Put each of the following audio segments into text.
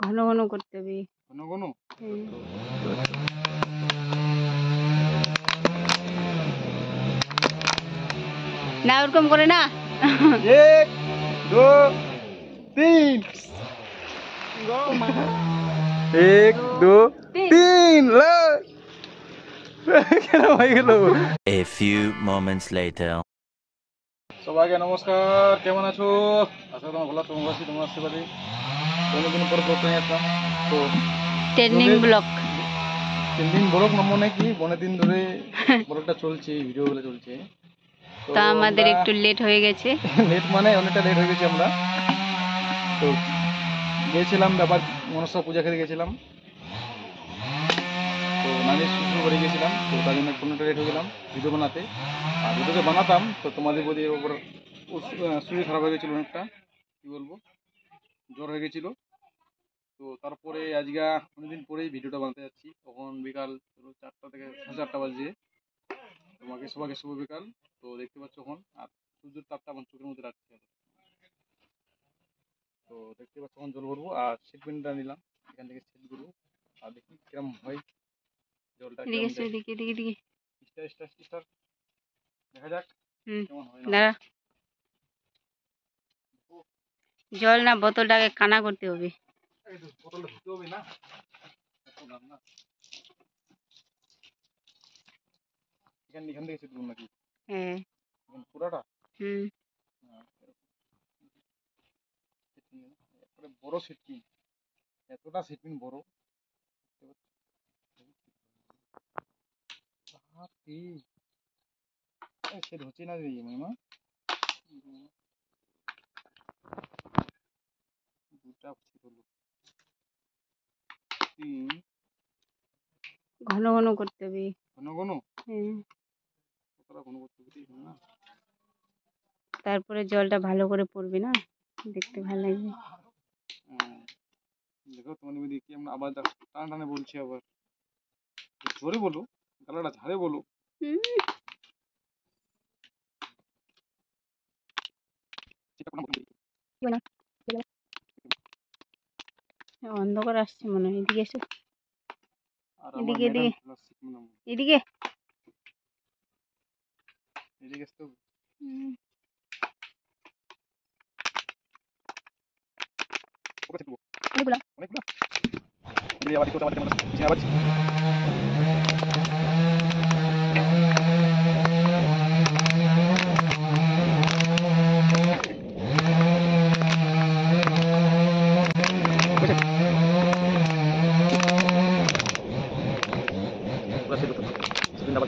ঘন ঘন করতে হবে। ঘন ঘন না ওরকম করে না। 1 2 3 1 2 3 কেন হয়ে গেল? A few moments later. সবাইকে নমস্কার, কেমন আছো? আশা করি ভালো আছো। তোমরা আশীর্বাদে অনেকদিন পর ব্লগ নিয়ে আসলাম। তো ট্রেন্ডিং ব্লগ 3 দিন ব্লগ মনে কি অনেক দিন ধরে ব্লগটা চলছে, ভিডিওগুলো চলছে। তো আমাদের একটু লেট হয়ে গেছে। লেট মানে অনেকটা লেট হয়ে গেছে আমরা। তো গিয়েছিলাম ব্যাপার মনসা পূজা খেতে গেছিলাম। তো নানি শ্বশুর বাড়ি গেছিলাম, তো তার জন্য অনেকটা লেট হয়ে গেলাম ভিডিও বানাতে। আর ভিডিওতে বানাতাম তো তোমাদের প্রতি ওপর শরীর খারাপ হয়ে গেছিলো অনেকটা, কী বলবো, জ্বর হয়ে গেছিলো। তো তারপরে আজকে অনেকদিন পরেই ভিডিওটা বানাতে যাচ্ছি। তখন বিকাল 4টা থেকে 4:30 বাজে। তোমাকে সবাইকে শুভ বিকাল। তো দেখতে পাচ্ছ এখন, আর সূর্যের তাপটা আমার চোখের মধ্যে রাখছে। তো দেখতে পাচ্ছ এখন জল ভরবো, আর সিট পেনটা নিলাম, এখান থেকে সিট করবো, আর দেখি কিরম হয় জলটা। স্টার দেখা যাক কেমন হয়। জল না বোতলটাকে কানা করতে হবে। বোতলটা ধুতে হবে না, এখান থেকে সিট করবো নাকি? হ্যাঁ পুরাটা বড় সিটপিন, এতটা সিটপিন বড়। সেট হচ্ছে না মামা, দুটা হলো। ঘন ঘন করতে হবে। ঘন ঘন না, তারপরে জলটা ভালো করে পড়বে না, দেখতে ভালো লাগবে। দেখো তোমাদের মধ্যে কি আমরা আবার টান টানে বলছি, আবার জোরে বলো, গলাটা ঝাড়ে বলো। অন্ধকার আসছে মনে হয়, এদিকে এসো, আর এদিকে এদিকে এদিকে এদিকে তো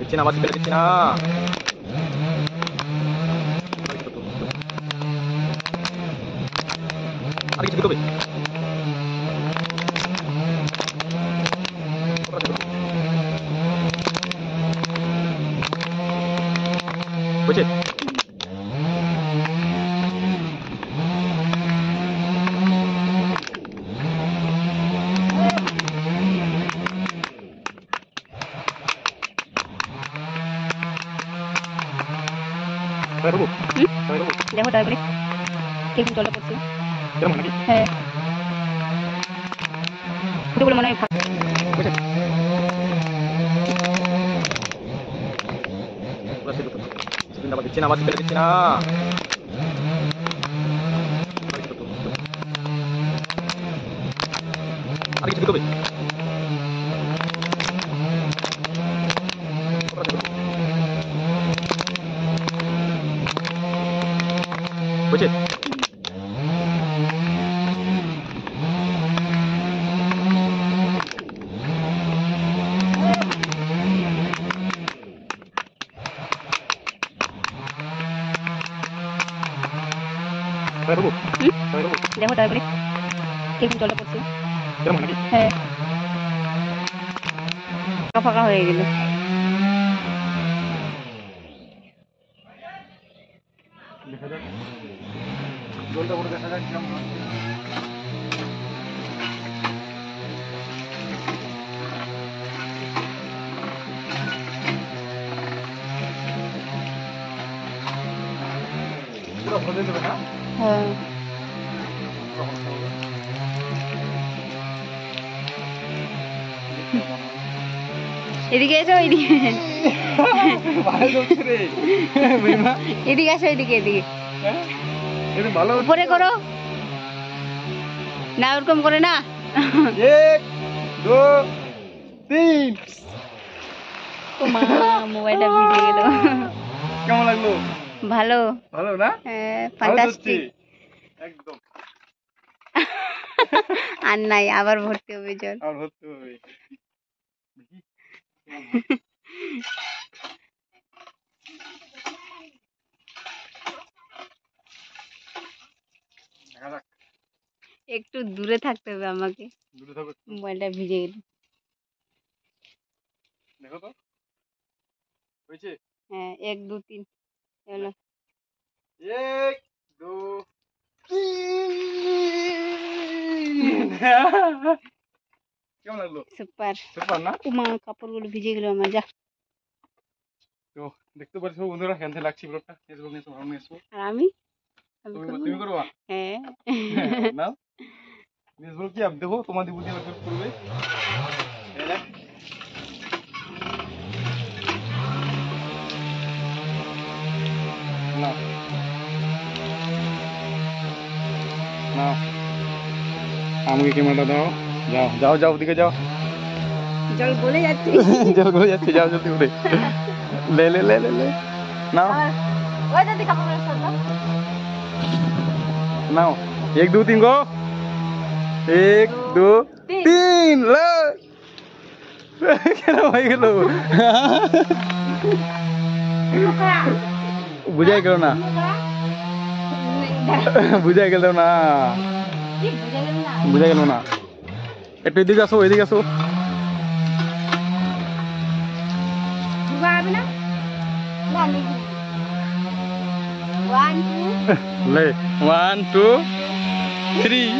দিচ্ছি না, আবার দিচ্ছি না। আর কিছু দিতে বুঝছে। দেখো তারপরে কেমন জলটা পড়ছে। হ্যাঁ ফুটে মনে হয় দিচ্ছি না, আবার দিচ্ছি না। আর কিছু দিতে বুঝছে। দেখো তারপরে কেমন জলটা পড়ছে। হ্যাঁ ফাঁকা হয়ে গেল। দেখা যাক জলটা পরে, দেখা যাক কেমন পুরো ভরে দেবে না। হ্যাঁ এদিকে এসো, এদিকে ভালো হচ্ছে রে বুঝিমা। এদিকে আসো, এদিকে এদিকে হ্যাঁ? এটা ভালো হচ্ছে। উপরে করো না, ওরকম করে না। 1 2 3। ও মা, মোবাইলটা ভিজে গেল। কেমন লাগলো? ভালো, ভালো না? ভালো তো হচ্ছে। ফ্যান্টাস্টিক। একদম। আর নাই, আবার ভর্তি হবে জল। আর হতে হবে। দেখি। দেখা যাক। একটু দূরে থাকতে হবে আমাকে, দূরে থাকো একটু। মোবাইলটা ভিজে গেল। দেখো তো হয়েছে। হ্যাঁ, 1 2 3 এলো। 1 2 3। কেমন লাগলো? সুপার। সুপার না? ও মা, কাপড়গুলো ভিজে গেল আমার, যা। তো দেখতে পাচ্ছ বন্ধুরা, কেমন লাগছে ব্লগটা। ফেসবুক নিয়ে ভালো নিয়ে আসবো। আর আমি তুমি করবা? হ্যাঁ। না ফেসবুক কি আপ দেখো, তোমাদের বুদ্ধি আবার করবে। এই দেখ। না না আমাকে ক্যামেরাটা দাও। যাও যাও যাও, দিকে যাও। জল গলে যাচ্ছে। জল গলে যাচ্ছে, যাও জলদি করে। লে লে লে লে লে নাও ওই দাদি কাপড় সর দাও। নাও। 1 2 3 গো। 1 2 3 লে। কেন হয়ে গেল? বুঝাই গেল না, বুঝাই গেল না, কি বুঝে গেল না? বুঝাই গেল না। একটু এদিকে আসো, এদিকে আসো। ডুবা হবে না? না, নেই। 1 2 লে 1 2 3।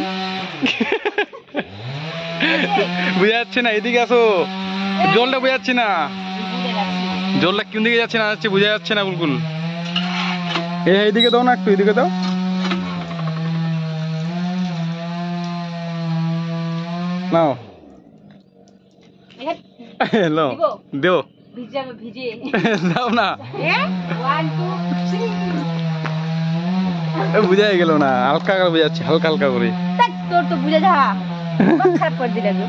বুঝা যাচ্ছে না, এদিকে আসো। জলটা বোঝা যাচ্ছে না, বুঝে যাচ্ছে। জলটা কোন দিকে যাচ্ছে না যাচ্ছে বোঝা যাচ্ছে না বিলকুল। এইদিকে দাও না, একটু এদিকে দাও। নাও নাও দিব? দেও। ভিজে যাবে, ভিজে। দাও না, 1 2 3। বুঝাই গেল না, হালকা করে বোঝাচ্ছে, হালকা হালকা করে। তোর তো বুঝে যা, খারাপ করে দিলে গো।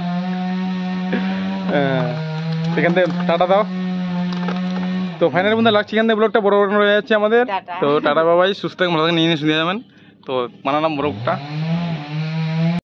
এখান থেকে টাটা দাও। তো ফাইনাল বন্ধু লাগছে, এখান থেকে ব্লগটা বড় বড় হয়ে যাচ্ছে আমাদের। টাটা। তো টাটা বাবাই, সুস্থ থাকুন, ভালো থাকুন, নিয়ে শুনে যাবেন। তো বানালাম ব্লগটা।